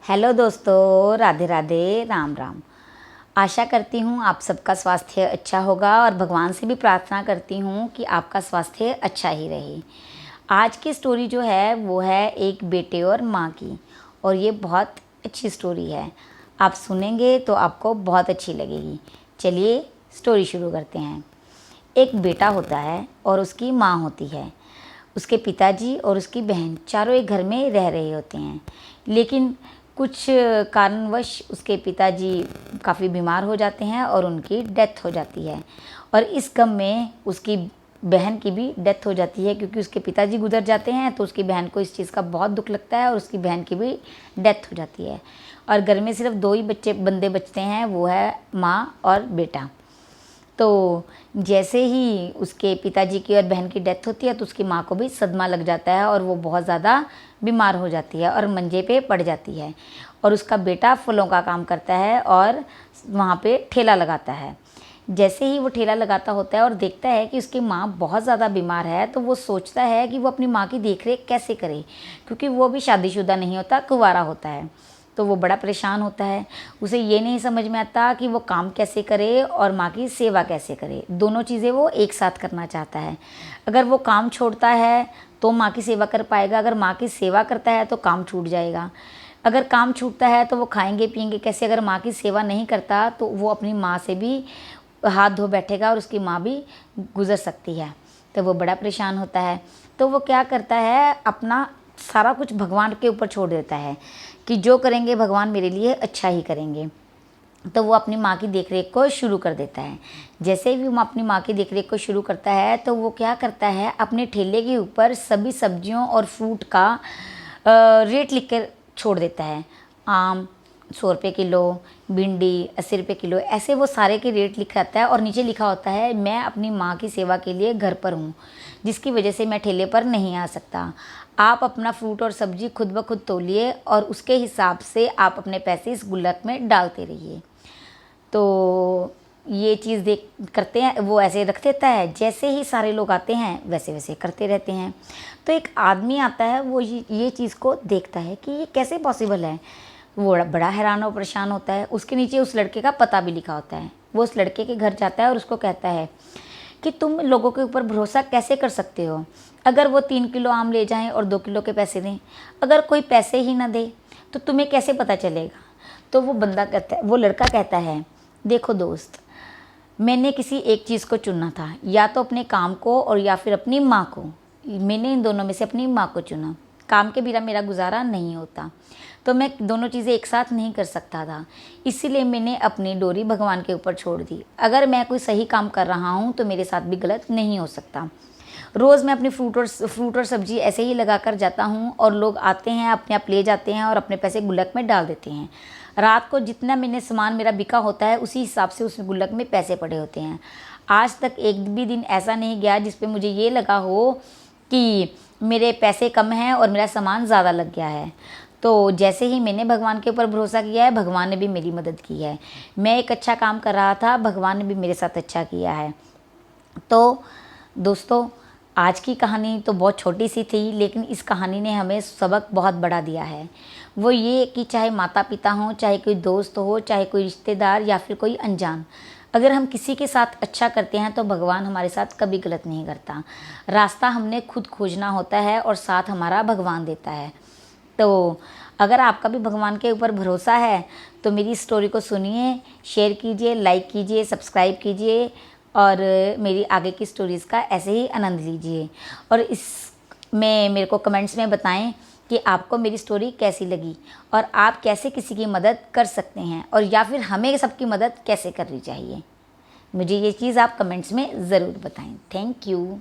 Hello दोस्तों, राधे राधे, राम राम। आशा करती हूँ आप सबका स्वास्थ्य अच्छा होगा और भगवान से भी प्रार्थना करती हूँ कि आपका स्वास्थ्य अच्छा ही रहे। आज की स्टोरी जो है वो है एक बेटे और माँ की, और ये बहुत अच्छी स्टोरी है। आप सुनेंगे तो आपको बहुत अच्छी लगेगी। चलिए स्टोरी शुरू करते हैं। एक बेटा होता है और उसकी माँ होती है। उसके पिताजी और उसकी बहन चारों एक घर में रह रहे होते हैं, लेकिन कुछ कारणवश उसके पिताजी काफ़ी बीमार हो जाते हैं और उनकी डेथ हो जाती है। और इस गम में उसकी बहन की भी डेथ हो जाती है, क्योंकि उसके पिताजी गुजर जाते हैं तो उसकी बहन को इस चीज़ का बहुत दुख लगता है और उसकी बहन की भी डेथ हो जाती है। और घर में सिर्फ दो ही बंदे बचते हैं, वो है माँ और बेटा। तो जैसे ही उसके पिताजी की और बहन की डेथ होती है तो उसकी माँ को भी सदमा लग जाता है और वो बहुत ज़्यादा बीमार हो जाती है और मंजे पे पड़ जाती है। और उसका बेटा फलों का काम करता है और वहाँ पे ठेला लगाता है। जैसे ही वो ठेला लगाता होता है और देखता है कि उसकी माँ बहुत ज़्यादा बीमार है, तो वो सोचता है कि वो अपनी माँ की देखरेख कैसे करे, क्योंकि वो भी शादीशुदा नहीं होता, कुंवारा होता है। तो वो बड़ा परेशान होता है। उसे ये नहीं समझ में आता कि वो काम कैसे करे और माँ की सेवा कैसे करे। दोनों चीज़ें वो एक साथ करना चाहता है। अगर वो काम छोड़ता है तो माँ की सेवा कर पाएगा, अगर माँ की सेवा करता है तो काम छूट जाएगा। अगर काम छूटता है तो वो खाएंगे पिएंगे कैसे। अगर माँ की सेवा नहीं करता तो वो अपनी माँ से भी हाथ धो बैठेगा और उसकी माँ भी गुजर सकती है। तो वो बड़ा परेशान होता है। तो वो क्या करता है, अपना सारा कुछ भगवान के ऊपर छोड़ देता है कि जो करेंगे भगवान मेरे लिए अच्छा ही करेंगे। तो वो अपनी माँ की देखरेख को शुरू कर देता है। जैसे ही वो अपनी माँ की देखरेख को शुरू करता है तो वो क्या करता है, अपने ठेले के ऊपर सभी सब्जियों और फ्रूट का रेट लिख कर छोड़ देता है। आम 100 रुपये किलो, भिंडी 80 रुपये किलो, ऐसे वो सारे के रेट लिखाता है। और नीचे लिखा होता है, मैं अपनी माँ की सेवा के लिए घर पर हूँ, जिसकी वजह से मैं ठेले पर नहीं आ सकता। आप अपना फ्रूट और सब्जी खुद ब खुद तोलिए और उसके हिसाब से आप अपने पैसे इस गुल्लक में डालते रहिए। तो ये चीज़ देख करते हैं, वो ऐसे रख देता है। जैसे ही सारे लोग आते हैं वैसे वैसे करते रहते हैं। तो एक आदमी आता है, वो ये चीज़ को देखता है कि ये कैसे पॉसिबल है। वो बड़ा हैरान और परेशान होता है। उसके नीचे उस लड़के का पता भी लिखा होता है। वो उस लड़के के घर जाता है और उसको कहता है कि तुम लोगों के ऊपर भरोसा कैसे कर सकते हो। अगर वो 3 किलो आम ले जाएं और 2 किलो के पैसे दें, अगर कोई पैसे ही ना दे तो तुम्हें कैसे पता चलेगा। तो वो बंदा कहता है, वो लड़का कहता है, देखो दोस्त, मैंने किसी एक चीज़ को चुनना था, या तो अपने काम को और या फिर अपनी माँ को। मैंने इन दोनों में से अपनी माँ को चुना। काम के बिना मेरा गुजारा नहीं होता, तो मैं दोनों चीज़ें एक साथ नहीं कर सकता था। इसीलिए मैंने अपनी डोरी भगवान के ऊपर छोड़ दी। अगर मैं कोई सही काम कर रहा हूँ तो मेरे साथ भी गलत नहीं हो सकता। रोज़ मैं अपनी फ्रूट और सब्जी ऐसे ही लगा कर जाता हूँ और लोग आते हैं, अपने आप ले जाते हैं और अपने पैसे गुल्लक में डाल देते हैं। रात को जितना मैंने सामान मेरा बिका होता है उसी हिसाब से उस गुल्लक में पैसे पड़े होते हैं। आज तक एक भी दिन ऐसा नहीं गया जिस पे मुझे ये लगा हो कि मेरे पैसे कम हैं और मेरा सामान ज़्यादा लग गया है। तो जैसे ही मैंने भगवान के ऊपर भरोसा किया है, भगवान ने भी मेरी मदद की है। मैं एक अच्छा काम कर रहा था, भगवान ने भी मेरे साथ अच्छा किया है। तो दोस्तों, आज की कहानी तो बहुत छोटी सी थी, लेकिन इस कहानी ने हमें सबक बहुत बड़ा दिया है। वो ये कि चाहे माता पिता हों, चाहे कोई दोस्त हो, चाहे कोई रिश्तेदार या फिर कोई अनजान, अगर हम किसी के साथ अच्छा करते हैं तो भगवान हमारे साथ कभी गलत नहीं करता। रास्ता हमने खुद खोजना होता है और साथ हमारा भगवान देता है। तो अगर आपका भी भगवान के ऊपर भरोसा है तो मेरी स्टोरी को सुनिए, शेयर कीजिए, लाइक कीजिए, सब्सक्राइब कीजिए और मेरी आगे की स्टोरीज़ का ऐसे ही आनंद लीजिए। और इसमें मेरे को कमेंट्स में बताएं कि आपको मेरी स्टोरी कैसी लगी और आप कैसे किसी की मदद कर सकते हैं, और या फिर हमें सबकी मदद कैसे करनी चाहिए। मुझे ये चीज़ आप कमेंट्स में ज़रूर बताएं। Thank you.